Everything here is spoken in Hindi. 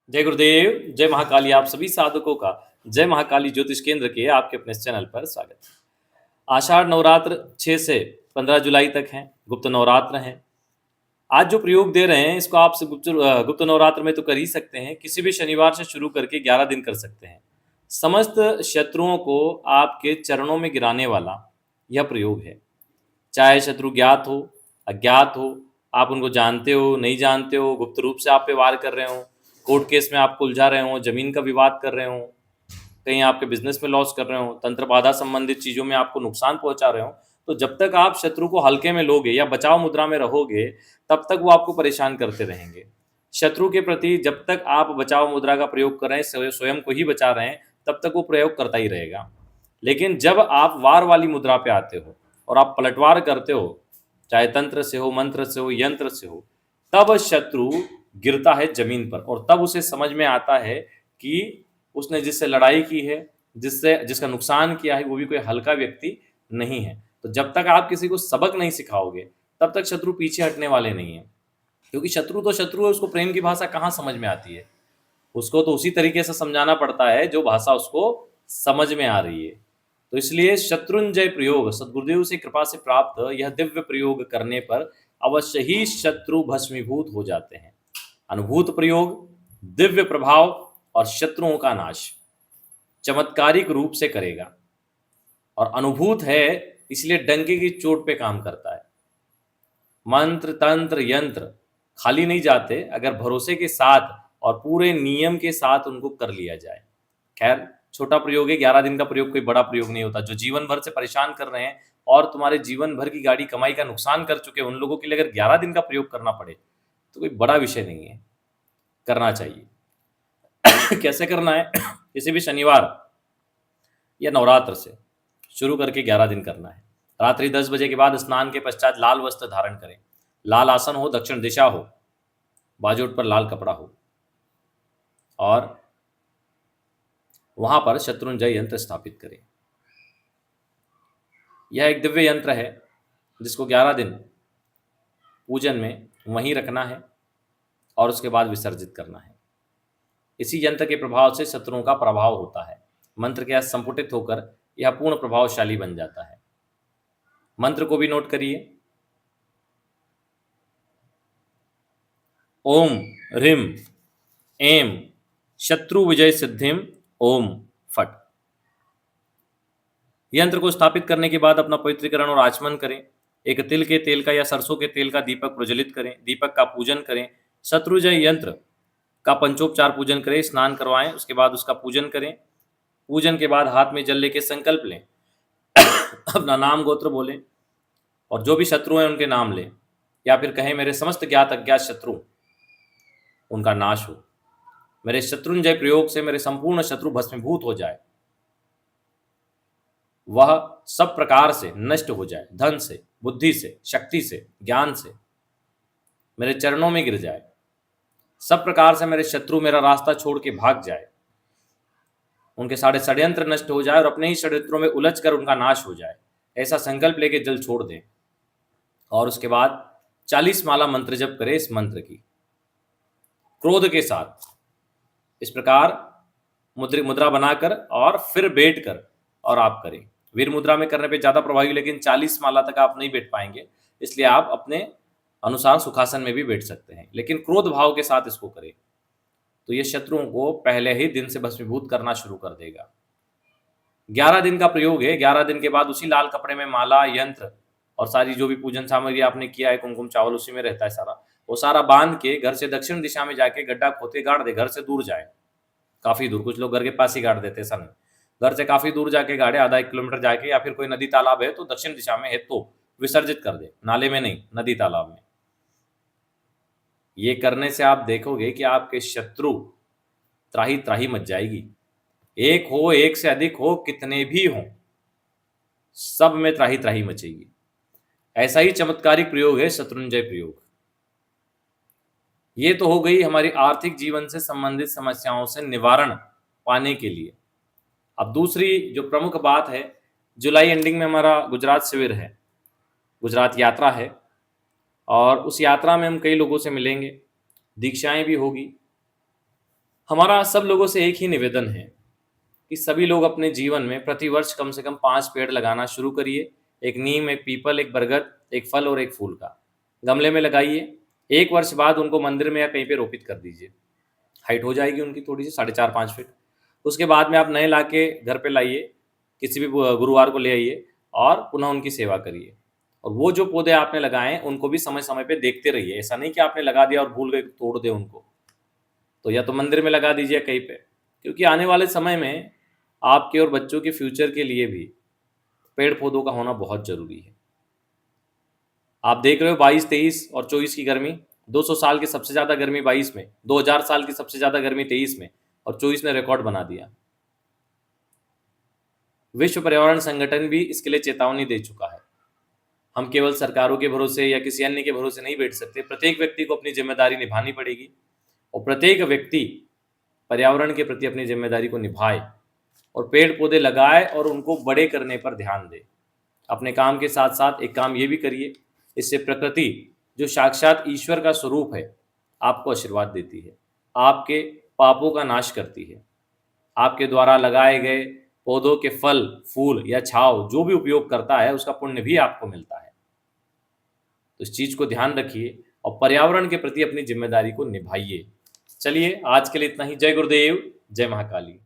जय गुरुदेव, जय महाकाली। आप सभी साधकों का जय महाकाली ज्योतिष केंद्र के आपके अपने इस चैनल पर स्वागत है। आषाढ़ नवरात्र 6 से 15 जुलाई तक हैं, गुप्त नवरात्र हैं। आज जो प्रयोग दे रहे हैं इसको आप गुप्त नवरात्र में तो कर ही सकते हैं, किसी भी शनिवार से शुरू करके 11 दिन कर सकते हैं। समस्त शत्रुओं को आपके चरणों में गिराने वाला यह प्रयोग है। चाहे शत्रु ज्ञात हो, अज्ञात हो, आप उनको जानते हो, नहीं जानते हो, गुप्त रूप से आप पे वार कर रहे हो, कोर्ट केस में आपको उलझा रहे हो, जमीन का विवाद कर रहे हो, कहीं आपके बिजनेस में लॉस कर रहे हो, तंत्र बाधा संबंधित चीज़ों में आपको नुकसान पहुंचा रहे हो, तो जब तक आप शत्रु को हल्के में लोगे या बचाव मुद्रा में रहोगे, तब तक वो आपको परेशान करते रहेंगे। शत्रु के प्रति जब तक आप बचाव मुद्रा का प्रयोग कर रहे हैं, स्वयं को ही बचा रहे हैं, तब तक वो प्रयोग करता ही रहेगा। लेकिन जब आप वार वाली मुद्रा पे आते हो और आप पलटवार करते हो, चाहे तंत्र से हो, मंत्र से हो, यंत्र से हो, तब शत्रु गिरता है जमीन पर और तब उसे समझ में आता है कि उसने जिससे लड़ाई की है, जिसका नुकसान किया है, वो भी कोई हल्का व्यक्ति नहीं है। तो जब तक आप किसी को सबक नहीं सिखाओगे, तब तक शत्रु पीछे हटने वाले नहीं है। क्योंकि शत्रु तो शत्रु है, उसको प्रेम की भाषा कहाँ समझ में आती है। उसको तो उसी तरीके से समझाना पड़ता है जो भाषा उसको समझ में आ रही है। तो इसलिए शत्रुंजय प्रयोग, सदगुरुदेव से कृपा से प्राप्त यह दिव्य प्रयोग करने पर अवश्य ही शत्रु भस्मीभूत हो जाते हैं। अनुभूत प्रयोग, दिव्य प्रभाव और शत्रुओं का नाश चमत्कारिक रूप से करेगा। और अनुभूत है इसलिए डंके की चोट पे काम करता है। मंत्र तंत्र यंत्र खाली नहीं जाते अगर भरोसे के साथ और पूरे नियम के साथ उनको कर लिया जाए। खैर, छोटा प्रयोग है, 11 दिन का प्रयोग कोई बड़ा प्रयोग नहीं होता। जो जीवन भर से परेशान कर रहे हैं और तुम्हारे जीवन भर की गाड़ी कमाई का नुकसान कर चुके हैं, उन लोगों के लिए अगर 11 दिन का प्रयोग करना पड़े तो कोई बड़ा विषय नहीं है, करना चाहिए। कैसे करना है? किसी भी शनिवार या नवरात्र से शुरू करके 11 दिन करना है। रात्रि 10 बजे के बाद स्नान के पश्चात लाल वस्त्र धारण करें, लाल आसन हो, दक्षिण दिशा हो, बाजूट पर लाल कपड़ा हो और वहां पर शत्रुंजय यंत्र स्थापित करें। यह एक दिव्य यंत्र है जिसको 11 दिन पूजन में वहीं रखना है और उसके बाद विसर्जित करना है। इसी यंत्र के प्रभाव से शत्रुओं का प्रभाव होता है। मंत्र के साथ संपुटित होकर यह पूर्ण प्रभावशाली बन जाता है। मंत्र को भी नोट करिए। ओम ह्रीम एम शत्रु विजय सिद्धिम ओम फट। यंत्र को स्थापित करने के बाद अपना पवित्रीकरण और आचमन करें। एक तिल के तेल का या सरसों के तेल का दीपक प्रज्वलित करें, दीपक का पूजन करें। शत्रुजय यंत्र का पंचोपचार पूजन करें, स्नान करवाएं, उसके बाद उसका पूजन करें। पूजन के बाद हाथ में जल लेके संकल्प लें, अपना नाम गोत्र बोलें और जो भी शत्रु हैं उनके नाम लें, या फिर कहें मेरे समस्त ज्ञात अज्ञात शत्रु उनका नाश हो, मेरे शत्रुंजय प्रयोग से मेरे संपूर्ण शत्रु भस्मीभूत हो जाए, वह सब प्रकार से नष्ट हो जाए, धन से, बुद्धि से, शक्ति से, ज्ञान से, मेरे चरणों में गिर जाए, सब प्रकार से मेरे शत्रु मेरा रास्ता छोड़ के भाग जाए, उनके सारे षड्यंत्र नष्ट हो जाए और अपने ही षड्यंत्रों में उलझ कर उनका नाश हो जाए, ऐसा संकल्प लेके जल छोड़ दें। और उसके बाद 40 माला मंत्र जप करें इस मंत्र की, क्रोध के साथ इस प्रकार मुद्रा बनाकर और फिर बैठ कर और आप करें। वीर मुद्रा में करने पे ज़्यादा प्रभावी, लेकिन 40 माला तक आप नहीं बैठ पाएंगे, इसलिए आप अपने अनुसार सुखासन में भी बैठ सकते हैं, लेकिन क्रोध भाव के साथ इसको करें तो ये शत्रुओं को पहले ही दिन से भस्मीभूत करना शुरू कर देगा। 11 दिन का प्रयोग है। 11 दिन के बाद उसी लाल कपड़े में माला, यंत्र और सारी जो भी पूजन सामग्री आपने किया है, कुमकुम चावल उसी में रहता है सारा, वो सारा बांध के घर से दक्षिण दिशा में जाके गड्ढा खोदे गाड़ दे। घर से दूर जाए, काफी दूर, कुछ लोग घर के पास ही गाड़ देते, ऐसा नहीं, घर से काफी दूर जाके गाड़े, आधा 1 किलोमीटर जाके, या फिर कोई नदी तालाब है तो दक्षिण दिशा में है तो विसर्जित कर दे, नाले में नहीं, नदी तालाब में। ये करने से आप देखोगे कि आपके शत्रु त्राही त्राही मच जाएगी। एक हो, एक से अधिक हो, कितने भी हों, सब में त्राही त्राही मचेगी। ऐसा ही चमत्कारिक प्रयोग है शत्रुंजय प्रयोग। ये तो हो गई हमारी आर्थिक जीवन से संबंधित समस्याओं से निवारण पाने के लिए। अब दूसरी जो प्रमुख बात है, जुलाई एंडिंग में हमारा गुजरात शिविर है, गुजरात यात्रा है, और उस यात्रा में हम कई लोगों से मिलेंगे, दीक्षाएं भी होगी, हमारा सब लोगों से एक ही निवेदन है कि सभी लोग अपने जीवन में प्रतिवर्ष कम से कम 5 पेड़ लगाना शुरू करिए। एक नीम, एक पीपल, एक बरगद, एक फल और एक फूल का गमले में लगाइए। 1 वर्ष बाद उनको मंदिर में या कहीं पे रोपित कर दीजिए। हाइट हो जाएगी उनकी थोड़ी सी, 4.5-5 फीट। उसके बाद में आप नए लाके घर पे लाइए, किसी भी गुरुवार को ले आइए और पुनः उनकी सेवा करिए। और वो जो पौधे आपने लगाए हैं उनको भी समय समय पे देखते रहिए। ऐसा नहीं कि आपने लगा दिया और भूल गए तोड़ दे उनको। तो या तो मंदिर में लगा दीजिए कहीं पे, क्योंकि आने वाले समय में आपके और बच्चों के फ्यूचर के लिए भी पेड़ पौधों का होना बहुत जरूरी है। आप देख रहे हो 22, 23 और 24 की गर्मी। 200 साल की सबसे ज्यादा गर्मी 22 में, 2000 साल की सबसे ज्यादा गर्मी 23 में, और 24 ने रिकॉर्ड बना दिया। विश्व पर्यावरण संगठन भी इसके लिए चेतावनी दे चुका है। हम केवल सरकारों के भरोसे या किसी अन्य के भरोसे नहीं बैठ सकते। प्रत्येक व्यक्ति को अपनी जिम्मेदारी निभानी पड़ेगी और प्रत्येक व्यक्ति पर्यावरण के प्रति अपनी जिम्मेदारी को निभाए और पेड़ पौधे लगाए और उनको बड़े करने पर ध्यान दे। अपने काम के साथ साथ एक काम ये भी करिए, इससे प्रकृति जो साक्षात ईश्वर का स्वरूप है आपको आशीर्वाद देती है, आपके पापों का नाश करती है। आपके द्वारा लगाए गए पौधों के फल, फूल या छांव जो भी उपयोग करता है उसका पुण्य भी आपको मिलता है। तो इस चीज को ध्यान रखिए और पर्यावरण के प्रति अपनी जिम्मेदारी को निभाइए। चलिए आज के लिए इतना ही। जय गुरुदेव, जय महाकाली।